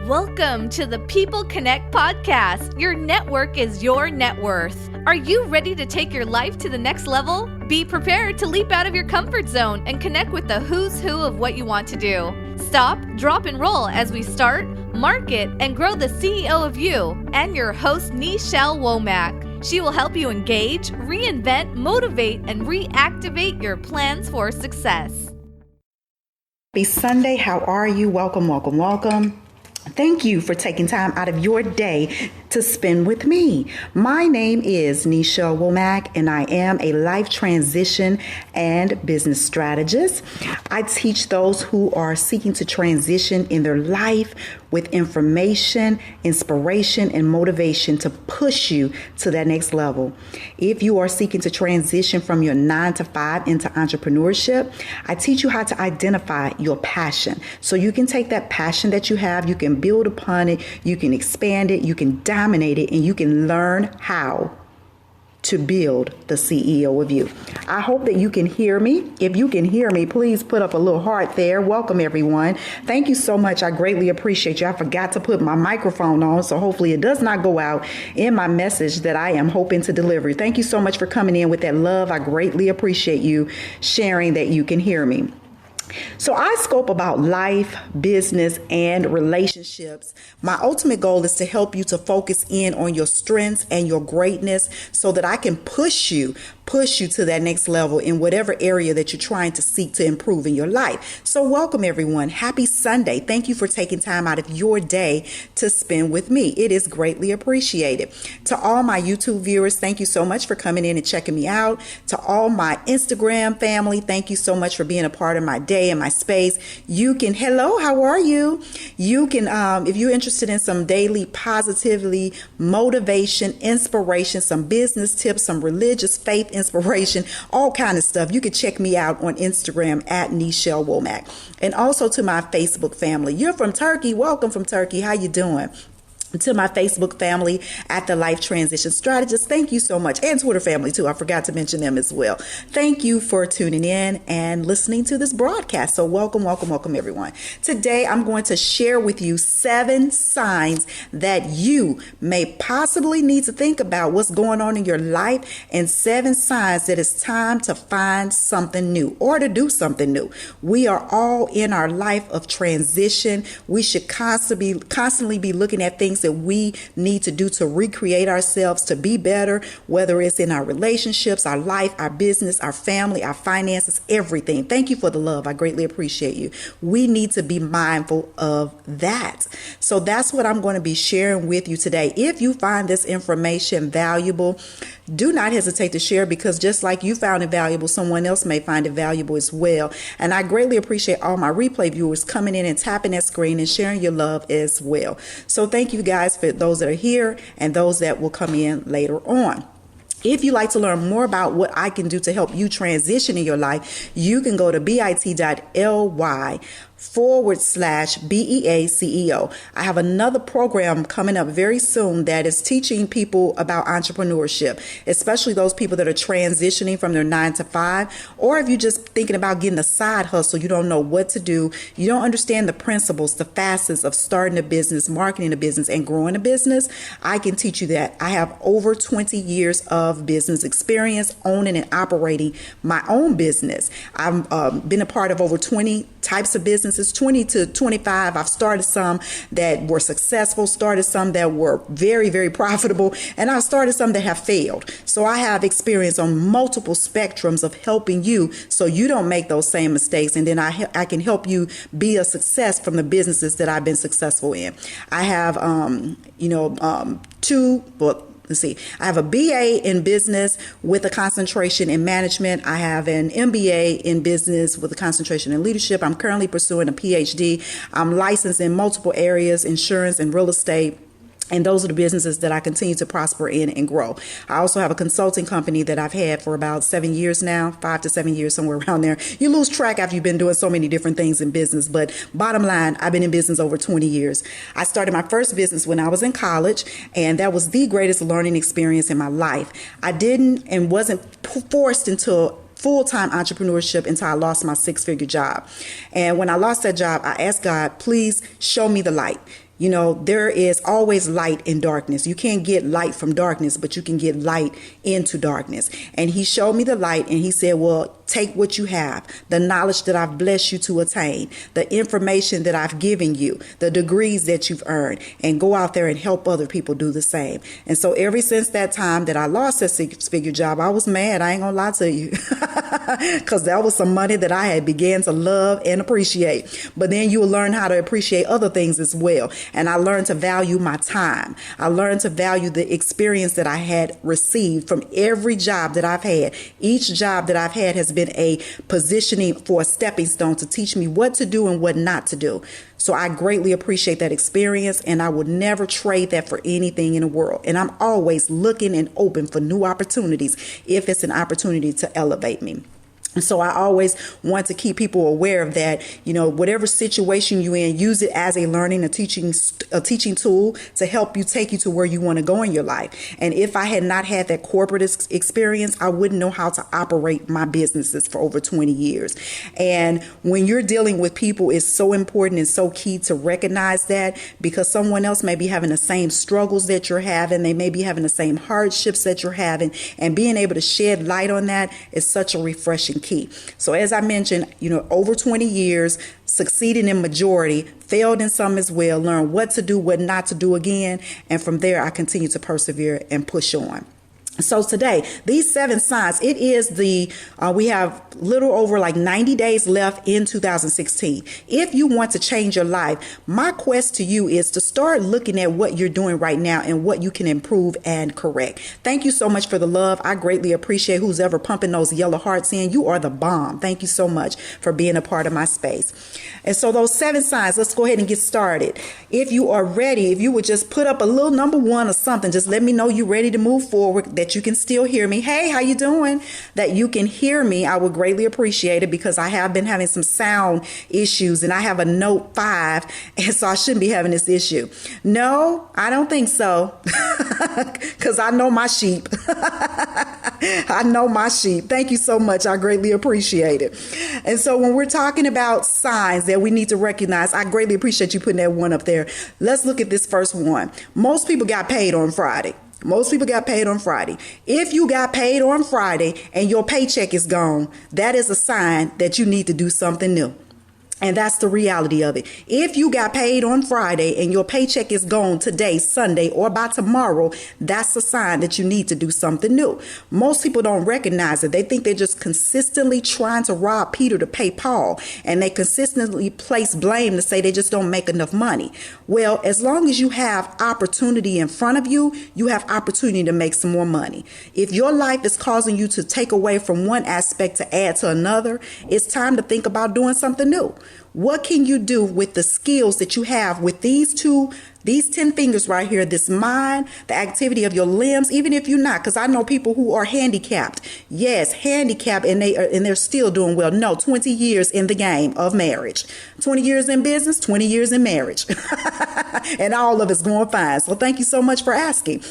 Welcome to the People Connect podcast. Your network is your net worth. Are you ready to take your life to the next level? Be prepared to leap out of your comfort zone and connect with the who's who of what you want to do. Stop, drop, and roll as we start, market, and grow the CEO of you and your host, Nichelle Womack. She will help you engage, reinvent, motivate, and reactivate your plans for success. Happy Sunday. How are you? Welcome, welcome, welcome. Thank you for taking time out of your day to spend with me. My name is Nichelle Womack, and I am a life transition and business strategist. I teach those who are seeking to transition in their life with information, inspiration, and motivation to push you to that next level. If you are seeking to transition from your 9-to-5 into entrepreneurship, I teach you how to identify your passion. So you can take that passion that you have, you can build upon it, you can expand it, you can dominate it, and you can learn how to build the CEO of you. I hope that you can hear me. If you can hear me, please put up a little heart there. Welcome, everyone. Thank you so much. I greatly appreciate you. I forgot to put my microphone on, so hopefully it does not go out in my message that I am hoping to deliver. Thank you so much for coming in with that love. I greatly appreciate you sharing that you can hear me. So I scope about life, business, and relationships. My ultimate goal is to help you to focus in on your strengths and your greatness so that I can push you to that next level in whatever area that you're trying to seek to improve in your life. So welcome, everyone. Happy Sunday. Thank you for taking time out of your day to spend with me. It is greatly appreciated. To all my YouTube viewers, thank you so much for coming in and checking me out. To all my Instagram family, thank you so much for being a part of my day and my space. You can, hello, how are you? You can, if you're interested in some daily positively motivation, inspiration, some business tips, some religious faith inspiration, all kind of stuff, you can check me out on Instagram at Nichelle Womack. And also to my Facebook family. You're from Turkey. Welcome from Turkey. How you doing? To my Facebook family at the Life Transition Strategist, thank you so much. And Twitter family too. I forgot to mention them as well. Thank you for tuning in and listening to this broadcast. So welcome, welcome, welcome everyone. Today I'm going to share with you 7 signs that you may possibly need to think about what's going on in your life, and 7 signs that it's time to find something new or to do something new. We are all in our life of transition. We should constantly be looking at things that we need to do to recreate ourselves to be better, whether it's in our relationships, our life, our business, our family, our finances, everything. Thank you for the love. I greatly appreciate you. We need to be mindful of that. So that's what I'm going to be sharing with you today. If you find this information valuable, do not hesitate to share, because just like you found it valuable, someone else may find it valuable as well. And I greatly appreciate all my replay viewers coming in and tapping that screen and sharing your love as well. So thank you guys for those that are here and those that will come in later on. If you'd like to learn more about what I can do to help you transition in your life, you can go to bit.ly/BEACEO. I have another program coming up very soon that is teaching people about entrepreneurship, especially those people that are transitioning from their 9-to-5, or if you're just thinking about getting a side hustle, you don't know what to do, you don't understand the principles, the facets of starting a business, marketing a business, and growing a business. I can teach you that. I have over 20 years of business experience owning and operating my own business. I've been a part of over 20 types of businesses, 20 to 25. I've started some that were successful, started some that were very, very profitable, and I've started some that have failed. So I have experience on multiple spectrums of helping you so you don't make those same mistakes. And then I can help you be a success from the businesses that I've been successful in. I have, I have a BA in business with a concentration in management. I have an MBA in business with a concentration in leadership. I'm currently pursuing a PhD. I'm licensed in multiple areas, insurance and real estate. And those are the businesses that I continue to prosper in and grow. I also have a consulting company that I've had for about 7 years now, 5 to 7 years, somewhere around there. You lose track after you've been doing so many different things in business. But bottom line, I've been in business over 20 years. I started my first business when I was in college, and that was the greatest learning experience in my life. I didn't and wasn't forced into full-time entrepreneurship until I lost my 6-figure job. And when I lost that job, I asked God, please show me the light. You know, there is always light in darkness. You can't get light from darkness, but you can get light into darkness. And he showed me the light and he said, well, take what you have, the knowledge that I've blessed you to attain, the information that I've given you, the degrees that you've earned, and go out there and help other people do the same. And so ever since that time that I lost that six-figure job, I was mad. I ain't gonna lie to you, because that was some money that I had began to love and appreciate. But then you will learn how to appreciate other things as well. And I learned to value my time. I learned to value the experience that I had received from every job that I've had. Each job that I've had has been a positioning for a stepping stone to teach me what to do and what not to do. So I greatly appreciate that experience, and I would never trade that for anything in the world. And I'm always looking and open for new opportunities if it's an opportunity to elevate me. And so I always want to keep people aware of that. You know, whatever situation you're in, use it as a learning, a teaching tool to help you take you to where you want to go in your life. And if I had not had that corporate experience, I wouldn't know how to operate my businesses for over 20 years. And when you're dealing with people, it's so important and so key to recognize that, because someone else may be having the same struggles that you're having. They may be having the same hardships that you're having, and being able to shed light on that is such a refreshing key. So as I mentioned, you know, over 20 years, succeeded in majority, failed in some as well, learned what to do, what not to do again. And from there, I continue to persevere and push on. So today, these 7 signs, it is we have little over like 90 days left in 2016. If you want to change your life, my quest to you is to start looking at what you're doing right now and what you can improve and correct. Thank you so much for the love. I greatly appreciate who's ever pumping those yellow hearts in. You are the bomb. Thank you so much for being a part of my space. And so those 7 signs, let's go ahead and get started. If you are ready, if you would just put up a little number 1 or something, just let me know you're ready to move forward, that you can still hear me. Hey, how you doing? That you can hear me. I would greatly appreciate it, because I have been having some sound issues and I have a Note 5, and so I shouldn't be having this issue. No, I don't think so, because I know my sheep. I know my sheep. Thank you so much. I greatly appreciate it. And so when we're talking about signs that we need to recognize, I greatly appreciate you putting that one up there. Let's look at this first one. Most people got paid on Friday. Most people got paid on Friday. If you got paid on Friday and your paycheck is gone, that is a sign that you need to do something new. And that's the reality of it. If you got paid on Friday and your paycheck is gone today, Sunday, or by tomorrow, that's a sign that you need to do something new. Most people don't recognize it. They think they're just consistently trying to rob Peter to pay Paul, and they consistently place blame to say they just don't make enough money. Well, as long as you have opportunity in front of you, you have opportunity to make some more money. If your life is causing you to take away from one aspect to add to another, it's time to think about doing something new. What can you do with the skills that you have with these 10 fingers right here, this mind, the activity of your limbs, even if you're not, because I know people who are handicapped. Yes, handicapped, and they're still doing well. No, 20 years in the game of marriage, 20 years in business, 20 years in marriage, and all of it's going fine. So thank you so much for asking.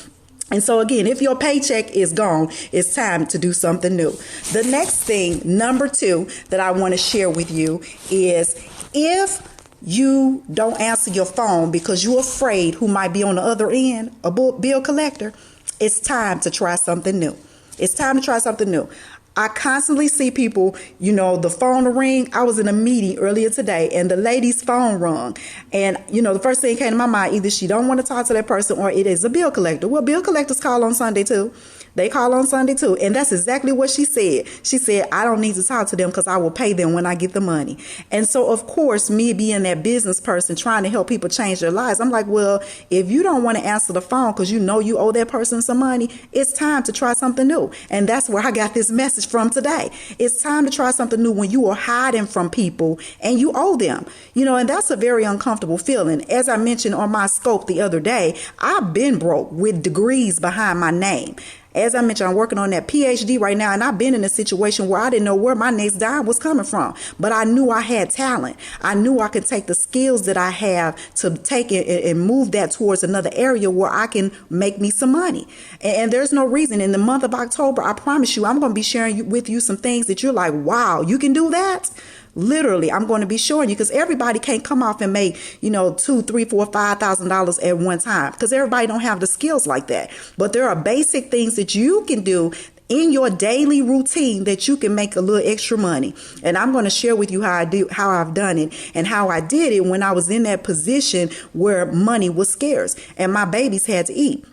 And so again, if your paycheck is gone, it's time to do something new. The next thing, number 2, that I want to share with you is, if you don't answer your phone because you're afraid who might be on the other end, a bill collector, it's time to try something new. It's time to try something new. I constantly see people, you know, the phone ring. I was in a meeting earlier today and the lady's phone rung. And, you know, the first thing came to my mind, either she don't want to talk to that person or it is a bill collector. Well, bill collectors call on Sunday too. They call on Sunday too. And that's exactly what she said. She said, I don't need to talk to them because I will pay them when I get the money. And so, of course, me being that business person trying to help people change their lives, I'm like, well, if you don't want to answer the phone because you know you owe that person some money, it's time to try something new. And that's where I got this message from today. It's time to try something new when you are hiding from people and you owe them. You know, and that's a very uncomfortable feeling. As I mentioned on my scope the other day, I've been broke with degrees behind my name. As I mentioned, I'm working on that PhD right now, and I've been in a situation where I didn't know where my next dime was coming from. But I knew I had talent. I knew I could take the skills that I have to take it and move that towards another area where I can make me some money. And there's no reason. In the month of October, I promise you, I'm going to be sharing with you some things that you're like, wow, you can do that? Literally, I'm going to be showing you, because everybody can't come off and make, $2, $3, $4, $5,000 at one time, because everybody don't have the skills like that. But there are basic things that you can do in your daily routine that you can make a little extra money. And I'm going to share with you how I've done it, and how I did it when I was in that position where money was scarce and my babies had to eat.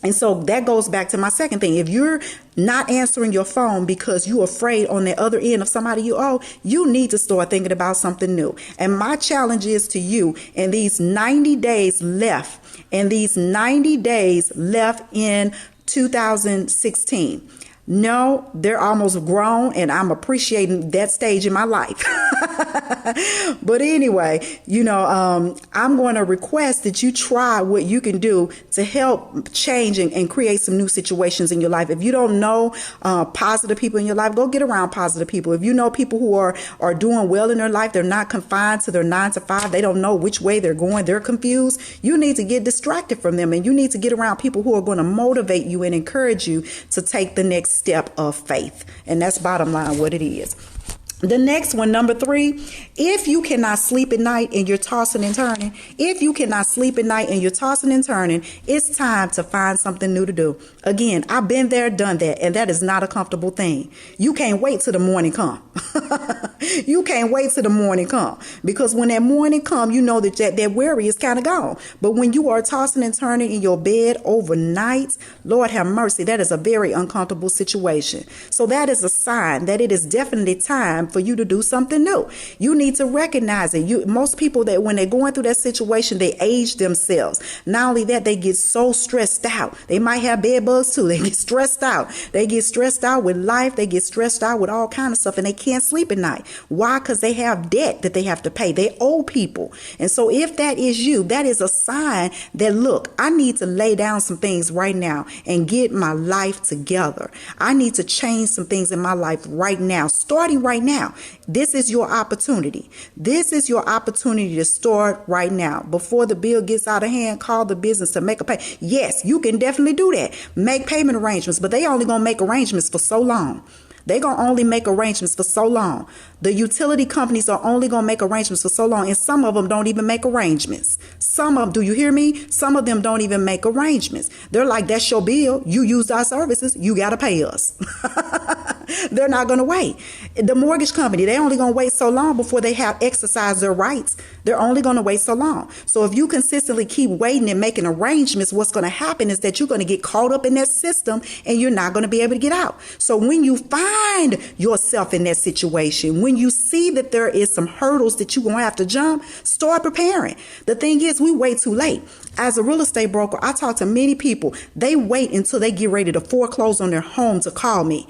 And so that goes back to my second thing. If you're not answering your phone because you're afraid on the other end of somebody you owe, you need to start thinking about something new. And my challenge is to you, in these 90 days left, in 2016, no, they're almost grown, and I'm appreciating that stage in my life. But anyway, I'm going to request that you try what you can do to help change and create some new situations in your life. If you don't know positive people in your life, go get around positive people. If you know people who are doing well in their life, they're not confined to their 9 to 5, they don't know which way they're going, they're confused, you need to get distracted from them, and you need to get around people who are going to motivate you and encourage you to take the next step of faith. And that's bottom line what it is. The next one, number 3, if you cannot sleep at night and you're tossing and turning, it's time to find something new to do. Again, I've been there, done that, and that is not a comfortable thing. You can't wait till the morning come. You can't wait till the morning come, because when that morning come, you know that worry is kind of gone. But when you are tossing and turning in your bed overnight, Lord have mercy, that is a very uncomfortable situation. So that is a sign that it is definitely time for you to do something new. You need to recognize it. Most people, that when they're going through that situation, they age themselves. Not only that, they get so stressed out. They might have bed bugs too. They get stressed out. They get stressed out with life. They get stressed out with all kinds of stuff, and they can't sleep at night. Why? Because they have debt that they have to pay. They owe people. And so if that is you, that is a sign that, look, I need to lay down some things right now and get my life together. I need to change some things in my life right now, starting right now. This is your opportunity. This is your opportunity to start right now. Before the bill gets out of hand, call the business to make a pay. Yes, you can definitely do that. Make payment arrangements, but they only going to make arrangements for so long. They're going to only make arrangements for so long. The utility companies are only going to make arrangements for so long. And some of them don't even make arrangements. Do you hear me? Some of them don't even make arrangements. They're like, that's your bill. You used our services. You got to pay us. They're not going to wait. The mortgage company, they only going to wait so long before they have exercised their rights. They're only going to wait so long. So if you consistently keep waiting and making arrangements, what's going to happen is that you're going to get caught up in that system, and you're not going to be able to get out. So when you find yourself in that situation, when you see that there is some hurdles that you're going to have to jump, start preparing. The thing is, we wait too late. As a real estate broker, I talk to many people. They wait until they get ready to foreclose on their home to call me.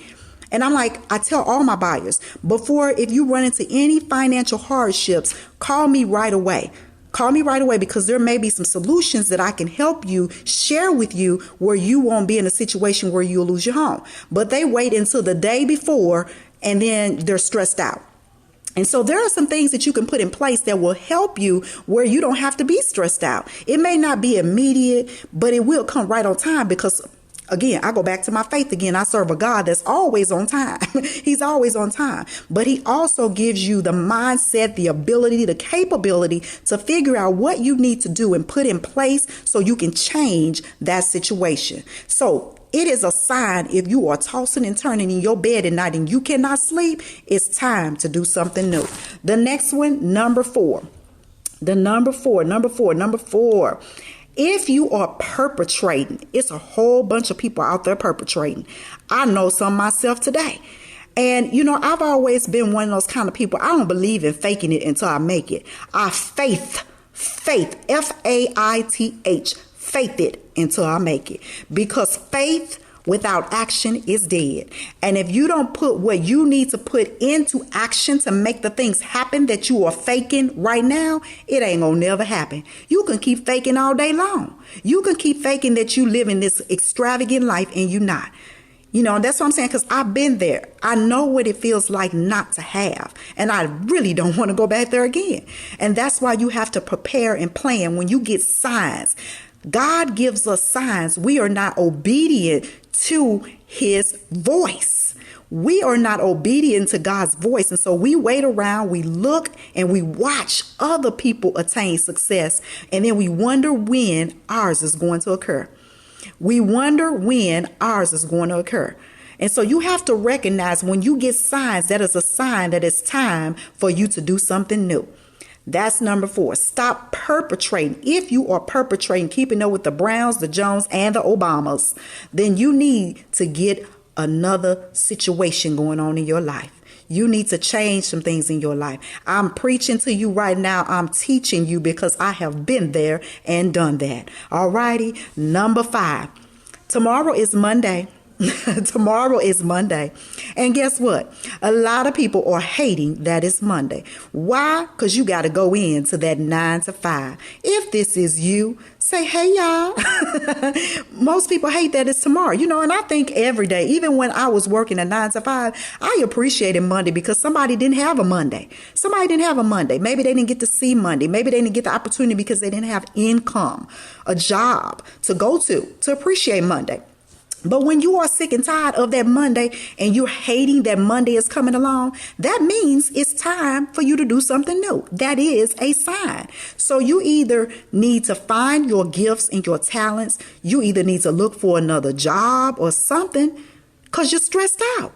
And I tell all my buyers, if you run into any financial hardships, call me right away. Call me right away, because there may be some solutions that I can help you share with you where you won't be in a situation where you'll lose your home. But they wait until the day before, and then they're stressed out. And so there are some things that you can put in place that will help you where you don't have to be stressed out. It may not be immediate, but it will come right on time, because again, I go back to my faith again. I serve a God that's always on time. He's always on time. But he also gives you the mindset, the ability, the capability to figure out what you need to do and put in place so you can change that situation. So it is a sign, if you are tossing and turning in your bed at night and you cannot sleep, it's time to do something new. The next one, number 4. If you are perpetrating, it's a whole bunch of people out there perpetrating. I know some myself today. And, I've always been one of those kind of people. I don't believe in faking it until I make it. I faith, F-A-I-T-H, faith it until I make it. Because faith without action is dead. And if you don't put what you need to put into action to make the things happen that you are faking right now, it ain't gonna never happen. You can keep faking all day long. You can keep faking that you live in this extravagant life and you not. That's what I'm saying, because I've been there. I know what it feels like not to have. And I really don't want to go back there again. And that's why you have to prepare and plan when you get signs. God gives us signs. We are not obedient to his voice. We are not obedient to God's voice. And so we wait around, we look, and we watch other people attain success. And then we wonder when ours is going to occur. We wonder when ours is going to occur. And so you have to recognize when you get signs, that is a sign that it's time for you to do something new. That's number 4. Stop perpetrating. If you are perpetrating, keeping up with the Browns, the Jones, and the Obamas, then you need to get another situation going on in your life. You need to change some things in your life. I'm preaching to you right now. I'm teaching you because I have been there and done that. All righty. Number 5. Tomorrow is Monday. Tomorrow is Monday. And guess what? A lot of people are hating that it's Monday. Why? Because you got to go into that 9 to 5. If this is you, say, hey, y'all. Most people hate that it's tomorrow, and I think every day, even when I was working a 9 to 5, I appreciated Monday because somebody didn't have a Monday. Somebody didn't have a Monday. Maybe they didn't get to see Monday. Maybe they didn't get the opportunity because they didn't have income, a job to go to appreciate Monday. But when you are sick and tired of that Monday and you're hating that Monday is coming along, that means it's time for you to do something new. That is a sign. So you either need to find your gifts and your talents. You either need to look for another job or something because you're stressed out.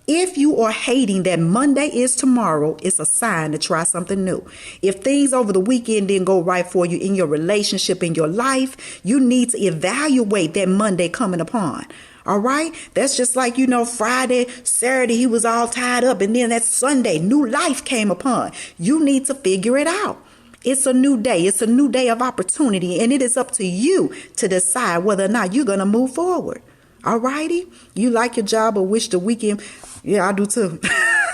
If you are hating that Monday is tomorrow, it's a sign to try something new. If things over the weekend didn't go right for you in your relationship, in your life, you need to evaluate that Monday coming upon. All right. That's just like, Friday, Saturday, he was all tied up. And then that Sunday, new life came upon. You need to figure it out. It's a new day. It's a new day of opportunity. And it is up to you to decide whether or not you're going to move forward. All righty. You like your job or wish the weekend. Yeah, I do too.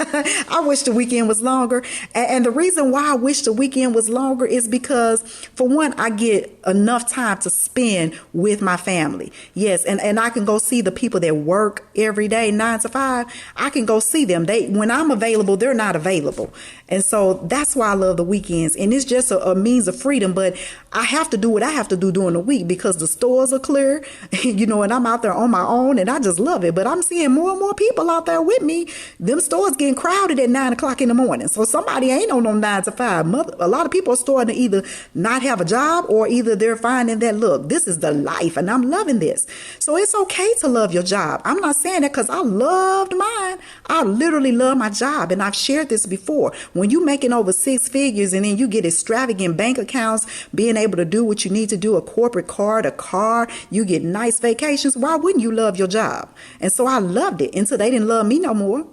I wish the weekend was longer. And the reason why I wish the weekend was longer is because, for one, I get enough time to spend with my family. Yes, and I can go see the people that work every day, 9 to 5. I can go see them. When I'm available, they're not available. And so that's why I love the weekends. And it's just a means of freedom. But I have to do what I have to do during the week because the stores are clear, and I'm out there on my own and I just love it. But I'm seeing more and more people out there with me. Them stores getting crowded at 9 o'clock in the morning. So somebody ain't on no 9 to 5. A lot of people are starting to either not have a job or either they're finding that, look, this is the life and I'm loving this. So it's okay to love your job. I'm not saying that because I loved mine. I literally love my job. And I've shared this before. When you making over 6 figures and then you get extravagant bank accounts, being able to do what you need to do, a corporate card, a car, you get nice vacations. Why wouldn't you love your job? And so I loved it until they didn't love me no more.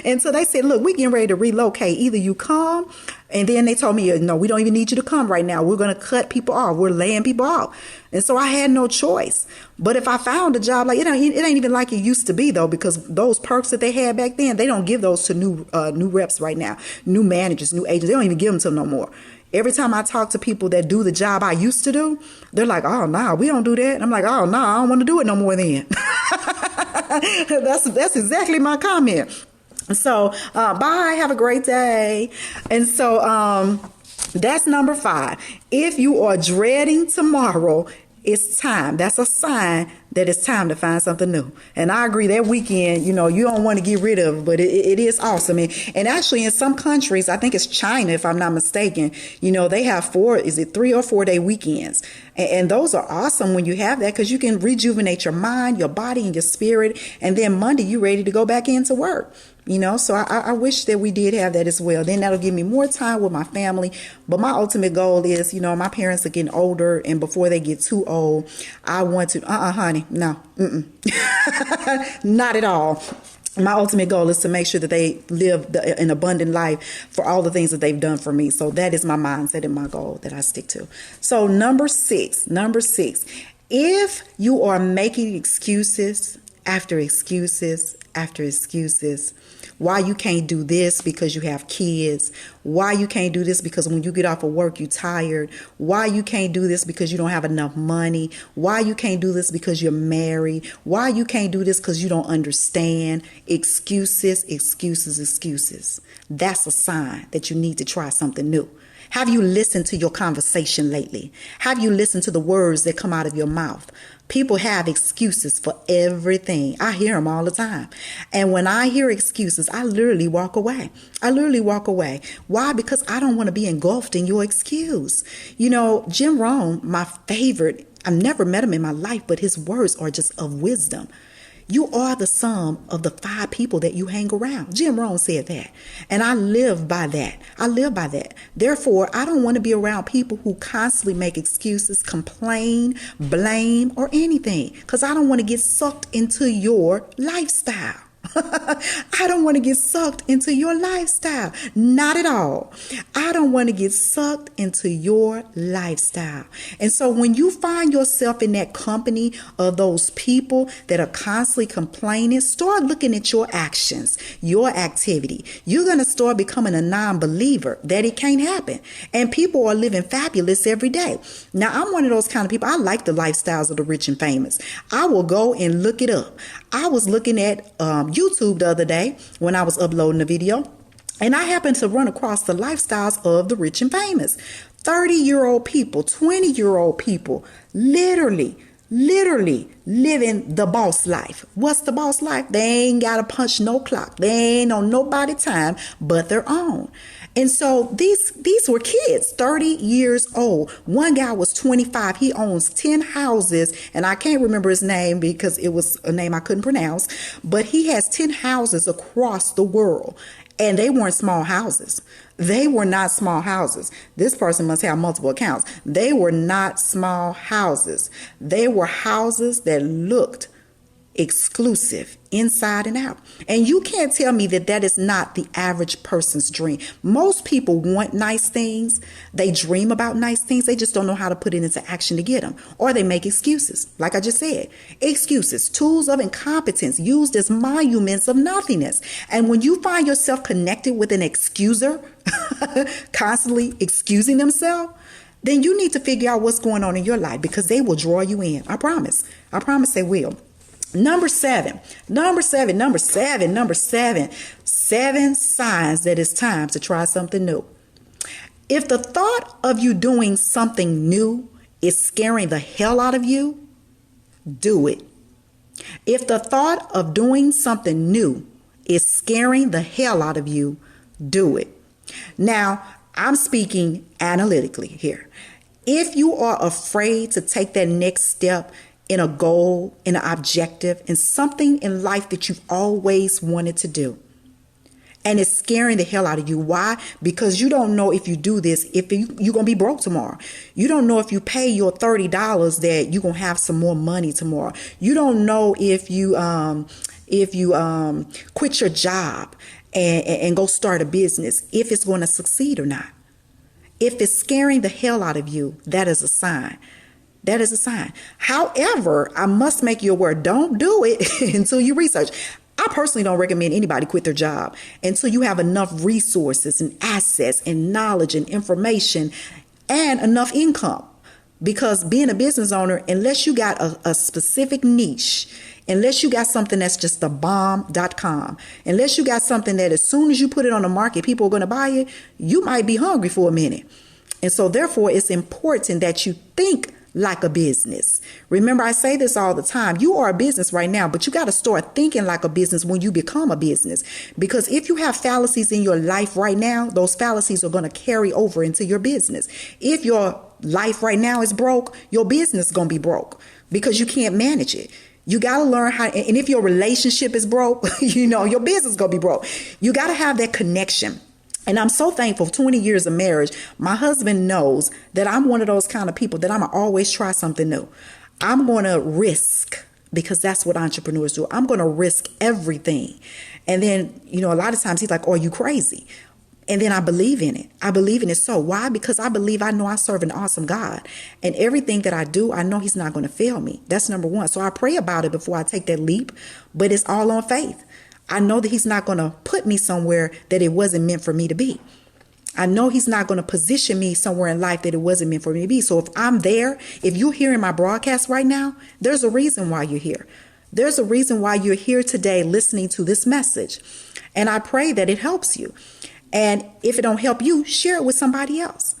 And so they said, look, we getting ready to relocate. Either you come, and then they told me, no, we don't even need you to come right now. We're going to cut people off. We're laying people off. And so I had no choice. But if I found a job, it ain't even like it used to be, though, because those perks that they had back then, they don't give those to new reps right now, new managers, new agents. They don't even give them to them no more. Every time I talk to people that do the job I used to do, they're like, oh, no, we don't do that. And I'm like, oh, no, I don't want to do it no more then. That's exactly my comment. So, bye. Have a great day. And so, that's number 5. If you are dreading tomorrow, it's time. That's a sign that it's time to find something new. And I agree, that weekend, you don't want to get rid of it, but it is awesome. And actually in some countries, I think it's China, if I'm not mistaken, they have 3 or 4 day weekends. And those are awesome when you have that, because you can rejuvenate your mind, your body, and your spirit. And then Monday, you're ready to go back into work. So I wish that we did have that as well. Then that'll give me more time with my family. But my ultimate goal is, my parents are getting older, and before they get too old, I want to, honey, no, not at all. My ultimate goal is to make sure that they live an abundant life for all the things that they've done for me. So that is my mindset and my goal that I stick to. So number six, if you are making excuses after excuses after excuses, why you can't do this because you have kids, why you can't do this because when you get off of work you're tired, why you can't do this because you don't have enough money, why you can't do this because you're married, why you can't do this because you don't understand. Excuses. That's a sign that you need to try something new. Have you listened to your conversation lately? Have you listened to the words that come out of your mouth? People have excuses for everything. I hear them all the time. And when I hear excuses, I literally walk away. Why? Because I don't want to be engulfed in your excuse. Jim Rohn, my favorite, I've never met him in my life, but his words are just of wisdom. You are the sum of the 5 people that you hang around. Jim Rohn said that. And I live by that. Therefore, I don't want to be around people who constantly make excuses, complain, blame, or anything. Because I don't want to get sucked into your lifestyle. I don't want to get sucked into your lifestyle. Not at all. I don't want to get sucked into your lifestyle. And so when you find yourself in that company of those people that are constantly complaining, start looking at your actions, your activity. You're going to start becoming a non-believer that it can't happen. And people are living fabulous every day. Now, I'm one of those kind of people. I like the lifestyles of the rich and famous. I will go and look it up. I was looking at YouTube the other day when I was uploading a video, and I happened to run across the lifestyles of the rich and famous. 30-year-old people, 20-year-old people, literally living the boss life. What's the boss life? They ain't got to punch no clock. They ain't on nobody's time but their own. And so these were kids, 30 years old. One guy was 25. He owns 10 houses, and I can't remember his name because it was a name I couldn't pronounce, but he has 10 houses across the world. And they weren't small houses. They were not small houses. This person must have multiple accounts. They were not small houses. They were houses that looked exclusive inside and out. And you can't tell me that that is not the average person's dream. Most people want nice things. They dream about nice things. They just don't know how to put it into action to get them. Or they make excuses. Like I just said, excuses, tools of incompetence used as monuments of nothingness. And when you find yourself connected with an excuser, constantly excusing themselves, then you need to figure out what's going on in your life, because they will draw you in. I promise they will. Number seven, 7 signs that it's time to try something new. If the thought of you doing something new is scaring the hell out of you, do it. If the thought of doing something new is scaring the hell out of you, do it. Now, I'm speaking analytically here. If you are afraid to take that next step in a goal, in an objective, in something in life that you've always wanted to do, and it's scaring the hell out of you. Why? Because you don't know if you do this, if you're going to be broke tomorrow. You don't know if you pay your $30 that you're going to have some more money tomorrow. You don't know if you quit your job and go start a business, if it's going to succeed or not. If it's scaring the hell out of you, that is a sign. That is a sign. However, I must make you aware, don't do it until you research. I personally don't recommend anybody quit their job until you have enough resources and assets and knowledge and information and enough income. Because being a business owner, unless you got a specific niche, unless you got something that's just a bomb.com, unless you got something that as soon as you put it on the market, people are going to buy it, you might be hungry for a minute. And so therefore, it's important that you think like a business. Remember, I say this all the time. You are a business right now, but you got to start thinking like a business when you become a business. Because if you have fallacies in your life right now, those fallacies are going to carry over into your business. If your life right now is broke, your business is going to be broke because you can't manage it. You got to learn how, and if your relationship is broke, your business is going to be broke. You got to have that connection. And I'm so thankful, 20 years of marriage, my husband knows that I'm one of those kind of people that I'm going to always try something new. I'm going to risk, because that's what entrepreneurs do. I'm going to risk everything. And then, a lot of times he's like, oh, are you crazy? And then I believe in it. I believe in it. So why? Because I know I serve an awesome God. And everything that I do, I know he's not going to fail me. That's number one. So I pray about it before I take that leap, but it's all on faith. I know that he's not going to put me somewhere that it wasn't meant for me to be. I know he's not going to position me somewhere in life that it wasn't meant for me to be. So if I'm there, if you're hearing my broadcast right now, there's a reason why you're here. There's a reason why you're here today listening to this message. And I pray that it helps you. And if it don't help you, share it with somebody else.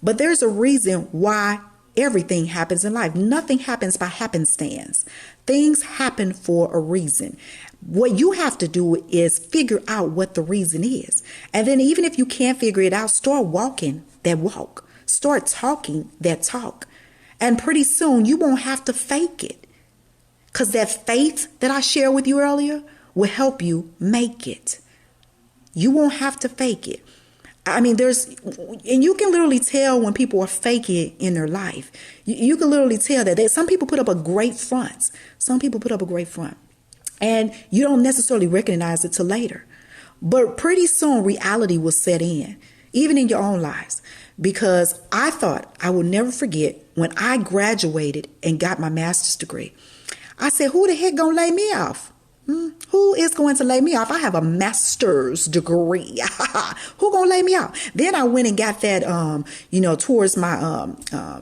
But there's a reason why everything happens in life. Nothing happens by happenstance. Things happen for a reason. What you have to do is figure out what the reason is. And then even if you can't figure it out, start walking that walk. Start talking that talk. And pretty soon you won't have to fake it. Because that faith that I shared with you earlier will help you make it. You won't have to fake it. I mean, and you can literally tell when people are faking in their life. You can literally tell that some people put up a great front. Some people put up a great front. And you don't necessarily recognize it till later. But pretty soon reality will set in, even in your own lives. Because I thought I will never forget when I graduated and got my master's degree. I said, who the heck gonna lay me off? Who is going to lay me off? I have a master's degree. Who gonna lay me off? Then I went and got that, towards my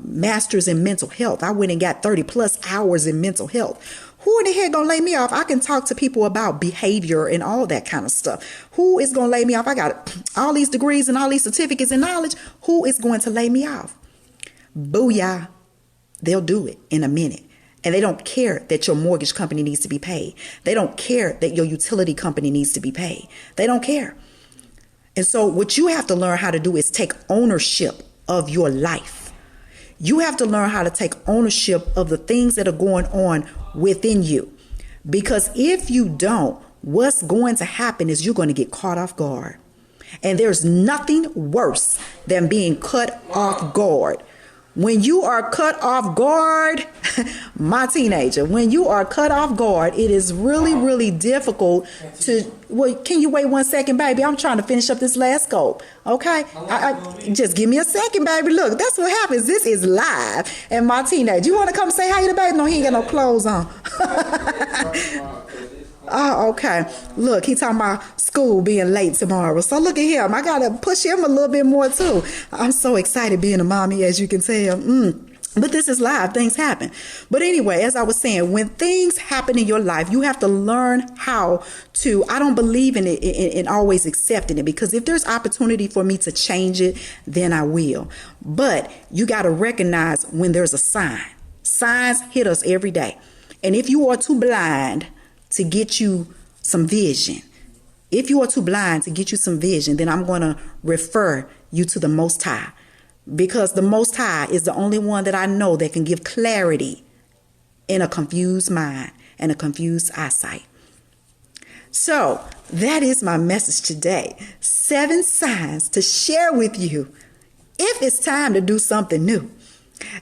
master's in mental health. I went and got 30 plus hours in mental health. Who in the heck gonna lay me off? I can talk to people about behavior and all that kind of stuff. Who is gonna lay me off? I got all these degrees and all these certificates and knowledge. Who is going to lay me off? Booyah. They'll do it in a minute. And they don't care that your mortgage company needs to be paid. They don't care that your utility company needs to be paid. They don't care. And so what you have to learn how to do is take ownership of your life. You have to learn how to take ownership of the things that are going on within you. Because if you don't, what's going to happen is you're going to get caught off guard. And there's nothing worse than being caught off guard. When you are cut off guard, my teenager, when you are cut off guard, it is really, really difficult to, well, can you wait 1 second, baby? I'm trying to finish up this last scope. Okay. Just give me a second, baby. Look, that's what happens. This is live. And my teenager, you want to come say hi to the baby? No, he ain't got no clothes on. Oh, okay. Look, he talking about school being late tomorrow. So look at him. I got to push him a little bit more too. I'm so excited being a mommy, as you can tell. But this is live. Things happen. But anyway, as I was saying, when things happen in your life, you have to learn how to, I don't believe in it in always accepting it, because if there's opportunity for me to change it, then I will. But you got to recognize when there's a sign. Signs hit us every day. And if you are too blind to get you some vision, then I'm going to refer you to the Most High, because the Most High is the only one that I know that can give clarity in a confused mind and a confused eyesight. So that is my message today. 7 signs to share with you if it's time to do something new.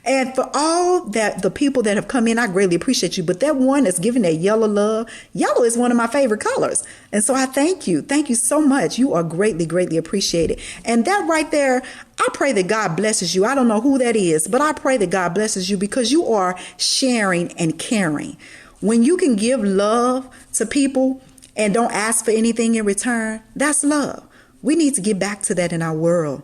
And for all that the people that have come in, I greatly appreciate you. But that one that's giving that yellow love, yellow is one of my favorite colors. And so I thank you. Thank you so much. You are greatly, greatly appreciated. And that right there, I pray that God blesses you. I don't know who that is, but I pray that God blesses you, because you are sharing and caring. When you can give love to people and don't ask for anything in return, that's love. We need to get back to that in our world.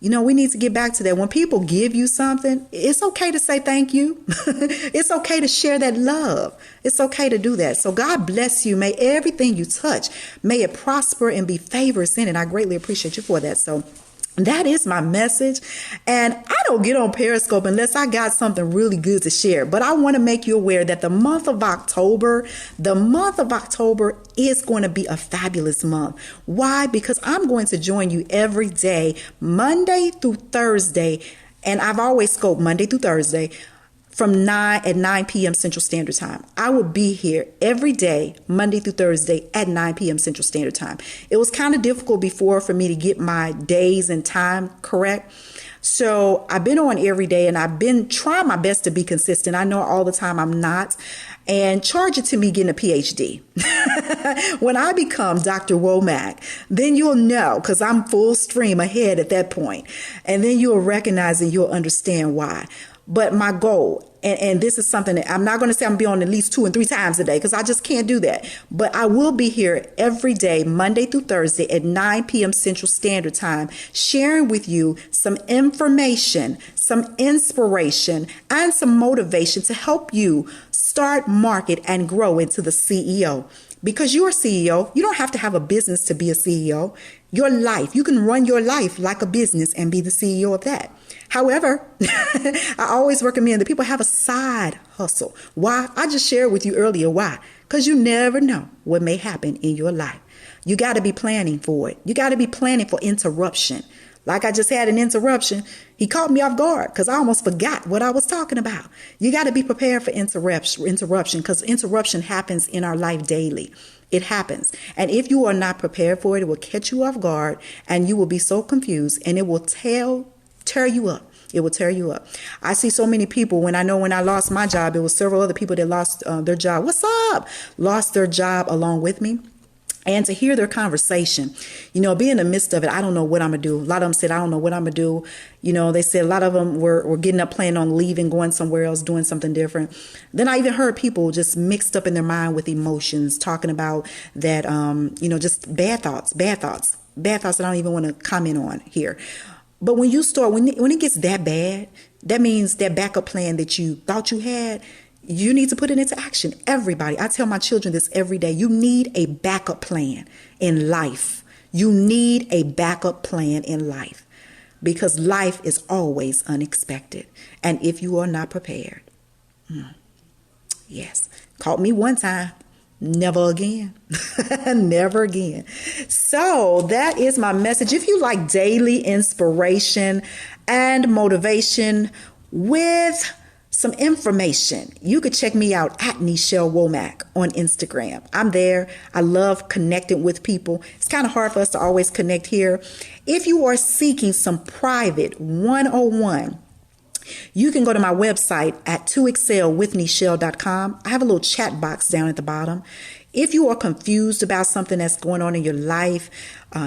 We need to get back to that. When people give you something, it's okay to say thank you. It's okay to share that love. It's okay to do that. So God bless you. May everything you touch, may it prosper and be favors in it. I greatly appreciate you for that. So that is my message. And I don't get on Periscope unless I got something really good to share. But I want to make you aware that the month of October is going to be a fabulous month. Why? Because I'm going to join you every day, Monday through Thursday. And I've always scoped Monday through Thursday from 9 p.m. Central Standard Time. I will be here every day, Monday through Thursday at 9 p.m. Central Standard Time. It was kind of difficult before for me to get my days and time correct. So I've been on every day, and I've been trying my best to be consistent. I know all the time I'm not. And charge it to me getting a PhD. When I become Dr. Womack, then you'll know, because I'm full stream ahead at that point. And then you'll recognize and you'll understand why. But my goal, and this is something that I'm not going to say I'm going to be on at least 2 and 3 times a day, because I just can't do that. But I will be here every day, Monday through Thursday at 9 p.m. Central Standard Time, sharing with you some information, some inspiration, and some motivation to help you start, market, and grow into the CEO. Because you're a CEO, you don't have to have a business to be a CEO. Your life, you can run your life like a business and be the CEO of that. However, I always recommend that people have a side hustle. Why? I just shared with you earlier why. Because you never know what may happen in your life. You got to be planning for it. You got to be planning for interruption. Like I just had an interruption. He caught me off guard because I almost forgot what I was talking about. You got to be prepared for interruption because interruption happens in our life daily. It happens. And if you are not prepared for it, it will catch you off guard and you will be so confused and it will tear you up. It will tear you up. I see so many people when I lost my job, it was several other people that lost their job. What's up? Lost their job along with me. And to hear their conversation, be in the midst of it, I don't know what I'm going to do. A lot of them said, I don't know what I'm going to do. They said a lot of them were getting up, planning on leaving, going somewhere else, doing something different. Then I even heard people just mixed up in their mind with emotions, talking about that, just bad thoughts that I don't even want to comment on here. But when you start, when it gets that bad, that means that backup plan that you thought you had, you need to put it into action. Everybody, I tell my children this every day. You need a backup plan in life. You need a backup plan in life because life is always unexpected. And if you are not prepared, yes, caught me one time. Never again. Never again. So that is my message. If you like daily inspiration and motivation with some information, you could check me out at Nichelle Womack on Instagram. I'm there. I love connecting with people. It's kind of hard for us to always connect here. If you are seeking some private 101, you can go to my website at 2excelwithnichelle.com. I have a little chat box down at the bottom. If you are confused about something that's going on in your life,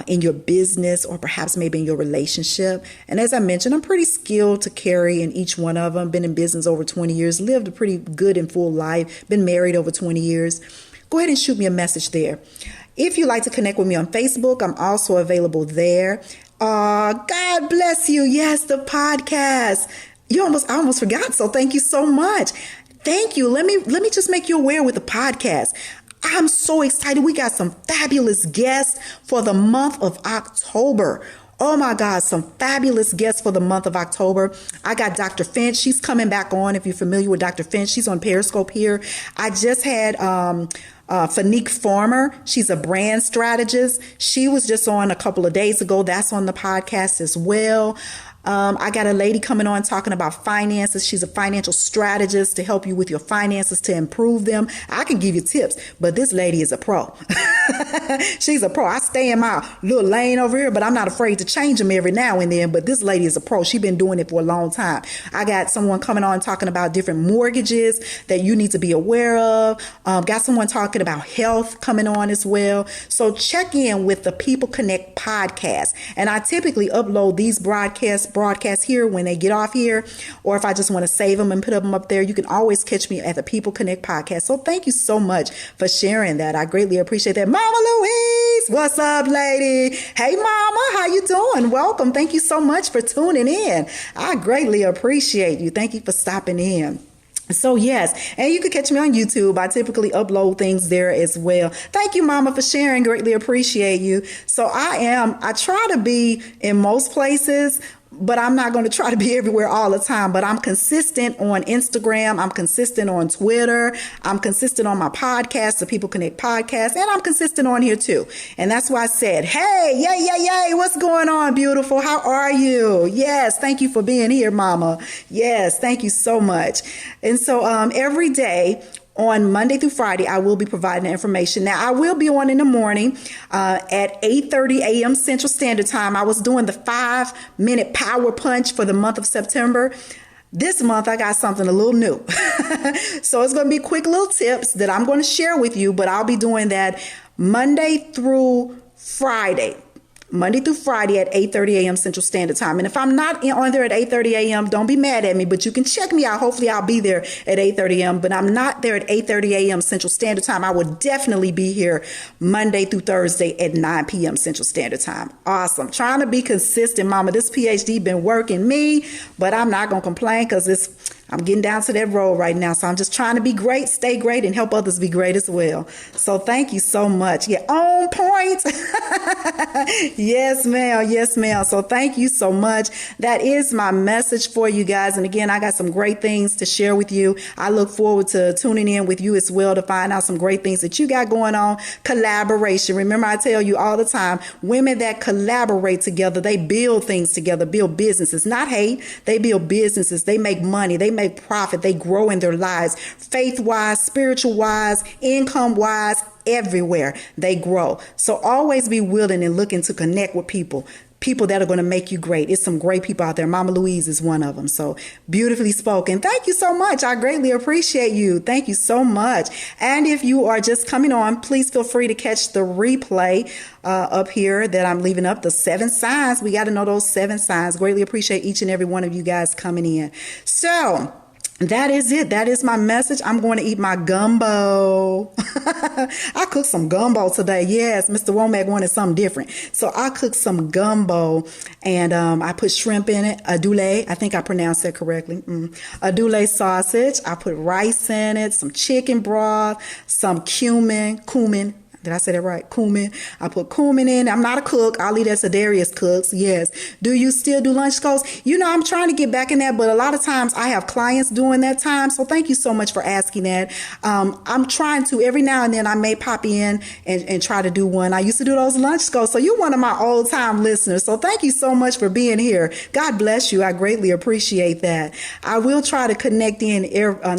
in your business, or perhaps maybe in your relationship, and as I mentioned, I'm pretty skilled to carry in each one of them. Been in business over 20 years, lived a pretty good and full life, been married over 20 years. Go ahead and shoot me a message there. If you'd like to connect with me on Facebook, I'm also available there. God bless you. Yes, the podcast. I almost forgot. So thank you so much. Thank you. Let me just make you aware with the podcast. I'm so excited. We got some fabulous guests for the month of October. Oh my God, some fabulous guests for the month of October. I got Dr. Finch. She's coming back on. If you're familiar with Dr. Finch, she's on Periscope here. I just had Fanique Farmer. She's a brand strategist. She was just on a couple of days ago. That's on the podcast as well. I got a lady coming on talking about finances. She's a financial strategist to help you with your finances, to improve them. I can give you tips, but this lady is a pro. She's a pro. I stay in my little lane over here, but I'm not afraid to change them every now and then. But this lady is a pro. She's been doing it for a long time. I got someone coming on talking about different mortgages that you need to be aware of. Got someone talking about health coming on as well. So check in with the People Connect podcast. And I typically upload these broadcasts here when they get off here, or if I just want to save them and put them up there, you can always catch me at the People Connect podcast. So thank you so much for sharing that. I greatly appreciate that. Mama Louise, what's up, lady? Hey, Mama, how you doing? Welcome. Thank you so much for tuning in. I greatly appreciate you. Thank you for stopping in. So yes, and you can catch me on YouTube. I typically upload things there as well. Thank you, Mama, for sharing. Greatly appreciate you. So I try to be in most places, but I'm not going to try to be everywhere all the time. But I'm consistent on Instagram. I'm consistent on Twitter. I'm consistent on my podcast, the People Connect podcast. And I'm consistent on here too. And that's why I said, hey, yay. What's going on, beautiful? How are you? Yes. Thank you for being here, Mama. Yes. Thank you so much. And so every day, on Monday through Friday, I will be providing information. Now, I will be on in the morning at 8:30 a.m. Central Standard Time. I was doing the 5-minute power punch for the month of September. This month, I got something a little new. So it's going to be quick little tips that I'm going to share with you, but I'll be doing that Monday through Friday at 8:30 a.m. Central Standard Time. And if I'm not on there at 8:30 a.m., don't be mad at me, but you can check me out. Hopefully I'll be there at 8:30 a.m., but I'm not there at 8:30 a.m. Central Standard Time. I will definitely be here Monday through Thursday at 9 p.m. Central Standard Time. Awesome. Trying to be consistent, Mama. This PhD been working me, but I'm not going to complain because I'm getting down to that road right now. So I'm just trying to be great, stay great, and help others be great as well. So thank you so much. Yeah, on point. Yes, ma'am. Yes, ma'am. So thank you so much. That is my message for you guys. And again, I got some great things to share with you. I look forward to tuning in with you as well to find out some great things that you got going on. Collaboration. Remember, I tell you all the time, women that collaborate together, they build things together, build businesses, not hate. They build businesses. They make money. They make profit. They grow in their lives, faith-wise, spiritual-wise, income-wise, everywhere they grow. So always be willing and looking to connect with people that are going to make you great. It's some great people out there. Mama Louise is one of them. So beautifully spoken. Thank you so much. I greatly appreciate you. Thank you so much. And if you are just coming on, please feel free to catch the replay up here that I'm leaving up, the 7 signs. We got to know those 7 signs. Greatly appreciate each and every one of you guys coming in. So that is it. That is my message. I'm going to eat my gumbo. I cooked some gumbo today. Yes, Mr. Womack wanted something different. So I cooked some gumbo and I put shrimp in it, adule. I think I pronounced that correctly. Adule sausage. I put rice in it, some chicken broth, some cumin. Did I say that right? Cumin. I put cumin in. I'm not a cook. I'll leave that to Darius cooks. Yes. Do you still do lunch scopes? You know, I'm trying to get back in that, but a lot of times I have clients doing that time. So thank you so much for asking that. I'm trying to, every now and then I may pop in and try to do one. I used to do those lunch scopes. So you're one of my old time listeners. So thank you so much for being here. God bless you. I greatly appreciate that. I will try to connect in,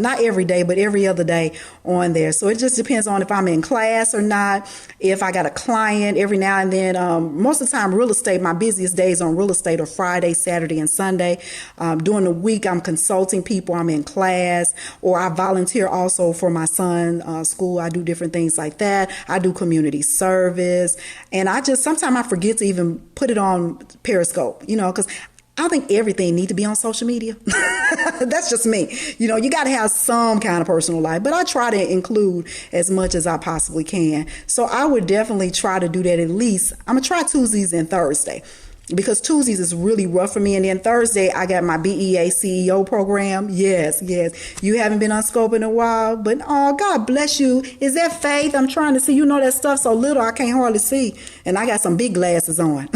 not every day, but every other day on there. So it just depends on if I'm in class or not. If I got a client every now and then, most of the time real estate, my busiest days on real estate are Friday, Saturday, and Sunday. During the week, I'm consulting people, I'm in class, or I volunteer also for my son's school. I do different things like that. I do community service. And sometimes I forget to even put it on Periscope, because I don't think everything need to be on social media. That's just me. You got to have some kind of personal life, but I try to include as much as I possibly can. So I would definitely try to do that at least. I'm going to try Tuesdays and Thursday because Tuesdays is really rough for me. And then Thursday, I got my BEA CEO program. Yes. You haven't been on scope in a while, but God bless you. Is that faith? I'm trying to see, that stuff so little I can't hardly see. And I got some big glasses on.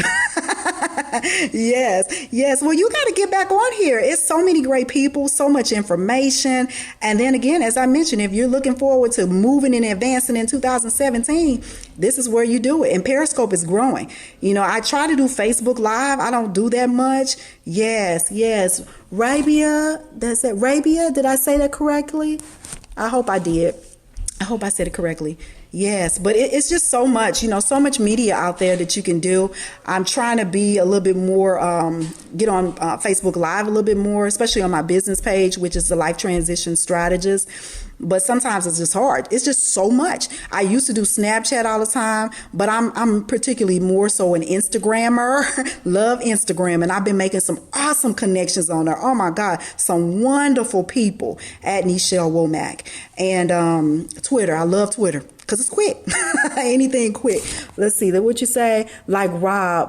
Yes. Well, you got to get back on here. It's so many great people, so much information. And then again, as I mentioned, if you're looking forward to moving and advancing in 2017, this is where you do it. And Periscope is growing. I try to do Facebook Live. I don't do that much. Yes. Rabia, that's it. Rabia, did I say that correctly? I hope I did. I hope I said it correctly. Yes, but it's just so much, so much media out there that you can do. I'm trying to be a little bit more, get on Facebook Live a little bit more, especially on my business page, which is the Life Transition Strategist. But sometimes it's just hard. It's just so much. I used to do Snapchat all the time, but I'm particularly more so an Instagrammer. Love Instagram. And I've been making some awesome connections on there. Oh my God. Some wonderful people at Nichelle Womack. And Twitter. I love Twitter. Because it's quick. Anything quick. Let's see. What you say? Like Rabia.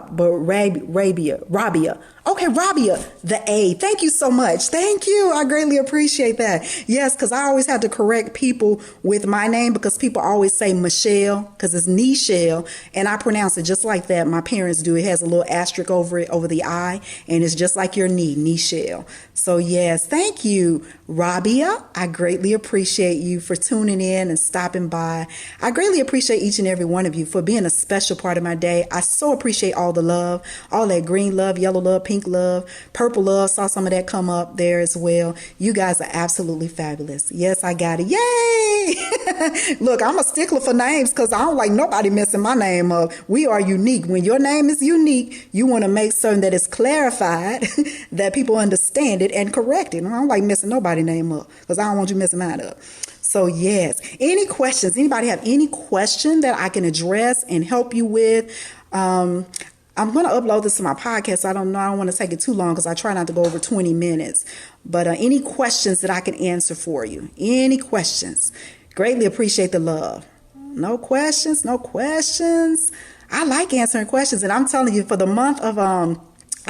Okay, Rabia, the A. Thank you so much. Thank you. I greatly appreciate that. Yes, because I always have to correct people with my name because people always say Michelle because it's Nichelle. And I pronounce it just like that. My parents do. It has a little asterisk over it, over the I. And it's just like your knee, Nichelle. So yes, thank you, Rabia. I greatly appreciate you for tuning in and stopping by. I greatly appreciate each and every one of you for being a special part of my day. I so appreciate all the love, all that green love, yellow love, pink love, purple love. Saw some of that come up there as well. You guys are absolutely fabulous. Yes, I got it. Yay! Look, I'm a stickler for names because I don't like nobody messing my name up. We are unique. When your name is unique, you want to make certain that it's clarified, that people understand it and correct it. I don't like messing nobody's name up because I don't want you messing mine up. So yes, any questions? Anybody have any question that I can address and help you with? I'm going to upload this to my podcast. I don't want to take it too long because I try not to go over 20 minutes. But any questions that I can answer for you? Any questions? Greatly appreciate the love. No questions. I like answering questions. And I'm telling you, for the month of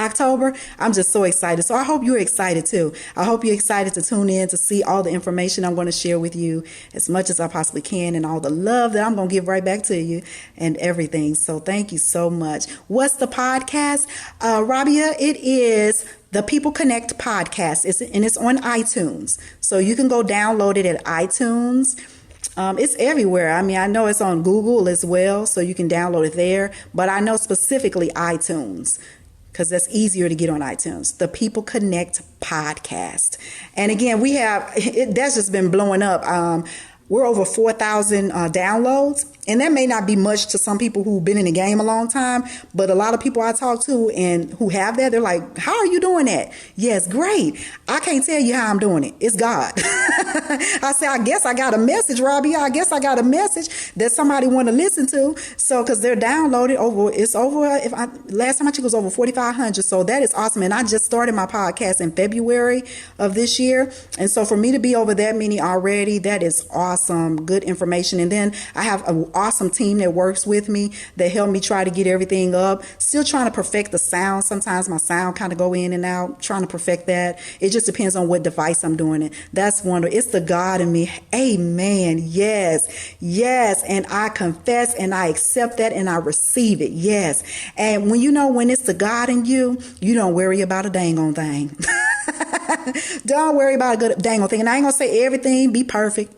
October. I'm just so excited. So I hope you're excited too. I hope you're excited to tune in to see all the information I'm going to share with you as much as I possibly can, and all the love that I'm going to give right back to you and everything. So thank you so much. What's the podcast? Rabia, it is the People Connect podcast. It's on iTunes. So you can go download it at iTunes. It's everywhere. I mean, I know it's on Google as well, so you can download it there. But I know specifically iTunes, because that's easier to get on iTunes. The People Connect podcast. And again, that's just been blowing up. We're over 4,000 downloads. And that may not be much to some people who've been in the game a long time, but a lot of people I talk to and who have that, they're like, how are you doing that? Yes, great. I can't tell you how I'm doing it. It's God. I say, I guess I got a message, Robbie. I guess I got a message that somebody want to listen to. So, because they're downloaded last time I checked, it was over 4,500. So that is awesome. And I just started my podcast in February of this year. And so for me to be over that many already, that is awesome. Good information. And then I have an awesome team that works with me that help me try to get everything up. Still trying to perfect the sound. Sometimes my sound kind of go in and out, trying to perfect that. It just depends on what device I'm doing it. That's wonderful. It's the God in me. Amen. Yes. Yes. And I confess and I accept that and I receive it. Yes. And when it's the God in you, you don't worry about a dang on thing. Don't worry about a good dang on thing. And I ain't gonna say everything be perfect.